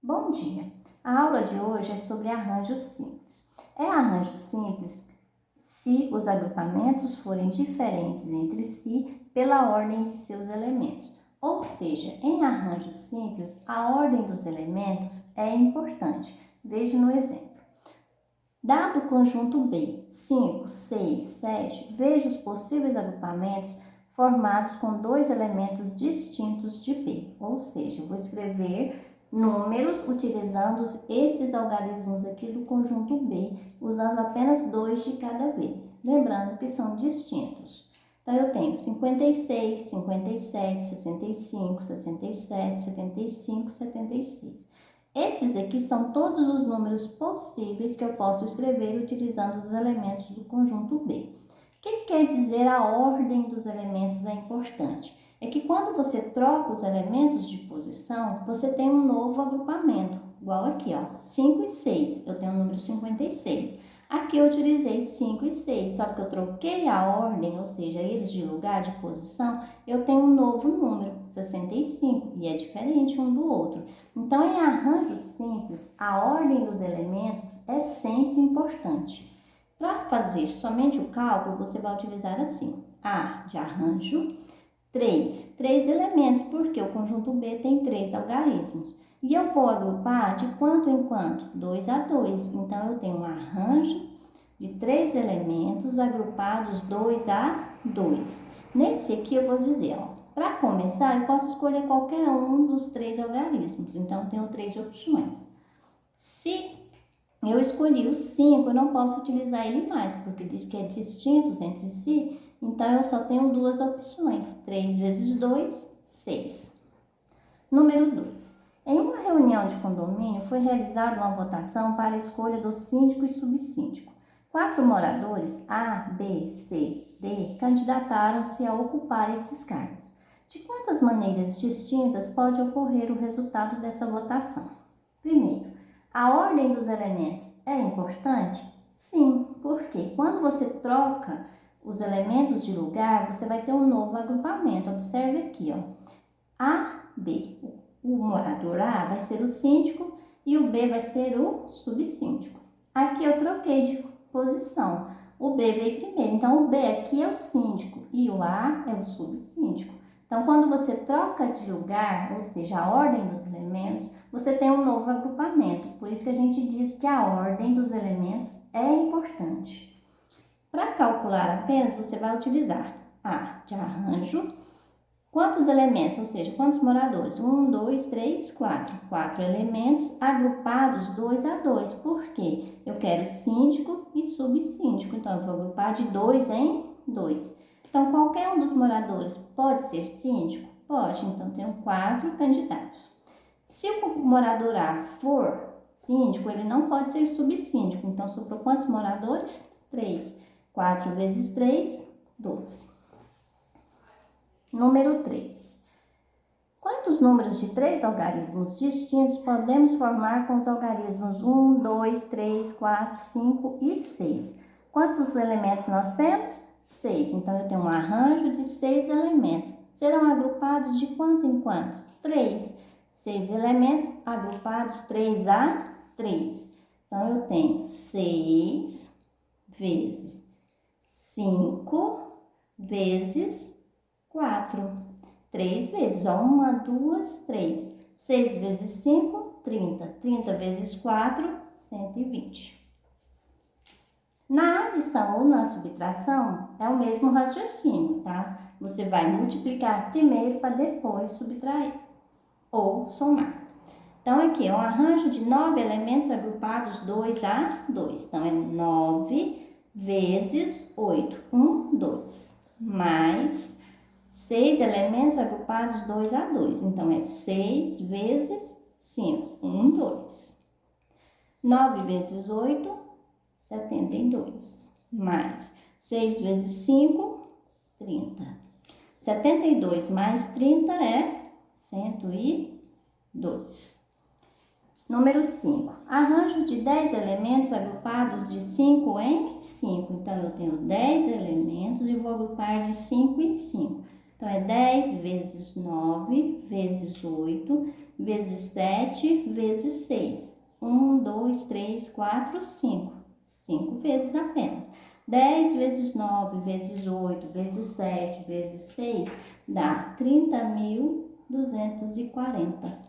Bom dia! A aula de hoje é sobre arranjo simples. É arranjo simples se os agrupamentos forem diferentes entre si pela ordem de seus elementos. Ou seja, em arranjo simples, a ordem dos elementos é importante. Veja no exemplo. Dado o conjunto B, 5, 6, 7, veja os possíveis agrupamentos formados com dois elementos distintos de B. Ou seja, eu vou escrever números utilizando esses algarismos aqui do conjunto B, usando apenas dois de cada vez. Lembrando que são distintos. Então, eu tenho 56, 57, 65, 67, 75, 76. Esses aqui são todos os números possíveis que eu posso escrever utilizando os elementos do conjunto B. O que quer dizer a ordem dos elementos é importante? É que quando você troca os elementos de posição, você tem um novo agrupamento. Igual aqui, ó, 5 e 6, eu tenho o número 56. Aqui eu utilizei 5 e 6, só que eu troquei a ordem, ou seja, eles de lugar, de posição, eu tenho um novo número, 65, e é diferente um do outro. Então, em arranjo simples, a ordem dos elementos é sempre importante. Para fazer somente o cálculo, você vai utilizar assim, A de arranjo, 3 elementos, porque o conjunto B tem 3 algarismos. E eu vou agrupar de quanto em quanto? 2 a 2. Então, eu tenho um arranjo de 3 elementos agrupados 2 a 2. Nesse aqui, eu vou dizer, ó, para começar, eu posso escolher qualquer um dos 3 algarismos. Então, eu tenho 3 opções. Se eu escolhi o 5, eu não posso utilizar ele mais, porque diz que é distintos entre si. Então, eu só tenho duas opções. 3 vezes 2, 6. Número 2. Em uma reunião de condomínio, foi realizada uma votação para a escolha do síndico e subsíndico. 4 moradores, A, B, C, D, candidataram-se a ocupar esses cargos. De quantas maneiras distintas pode ocorrer o resultado dessa votação? Primeiro, a ordem dos elementos é importante? Sim, porque quando você troca os elementos de lugar, você vai ter um novo agrupamento. Observe aqui, ó. A, B. O morador A vai ser o síndico e o B vai ser o subsíndico. Aqui eu troquei de posição. O B veio primeiro, então o B aqui é o síndico e o A é o subsíndico. Então, quando você troca de lugar, ou seja, a ordem dos elementos, você tem um novo agrupamento. Por isso que a gente diz que a ordem dos elementos é importante. Para calcular apenas, você vai utilizar A de arranjo. Quantos elementos, ou seja, quantos moradores? 1, 2, 3, 4. 4 elementos agrupados 2 a 2. Por quê? Eu quero síndico e subsíndico. Então, eu vou agrupar de 2 em 2. Então, qualquer um dos moradores pode ser síndico? Pode. Então, tenho 4 candidatos. Se o morador A for síndico, ele não pode ser subsíndico. Então, sobrou quantos moradores? 3. 4 vezes 3, 12. Número 3. Quantos números de 3 algarismos distintos podemos formar com os algarismos 1, 2, 3, 4, 5 e 6? Quantos elementos nós temos? 6. Então, eu tenho um arranjo de 6 elementos. Serão agrupados de quanto em quanto? 3. 6 elementos agrupados 3 a 3. Então, eu tenho 6 vezes 5 vezes 4. 3 vezes, ó, 1, 2, 3. 6 vezes 5, 30. 30 vezes 4, 120. Na adição ou na subtração, é o mesmo raciocínio, tá? Você vai multiplicar primeiro para depois subtrair ou somar. Então, aqui é um arranjo de 9 elementos agrupados 2 a 2. Então, é 9 vezes 8, 1, 2, mais 6 elementos agrupados 2 a 2. Então, é 6 vezes 5, 1, 2. 9 vezes 8, 72. Mais 6 vezes 5, 30. 72 mais 30 é 102. Número 5. Arranjo de 10 elementos agrupados de 5 em 5. Então, eu tenho 10 elementos e vou agrupar de 5 em 5. Então, é 10 vezes 9, vezes 8, vezes 7, vezes 6. 1, 2, 3, 4, 5. 5 vezes apenas. 10 vezes 9, vezes 8, vezes 7, vezes 6, dá 30.240.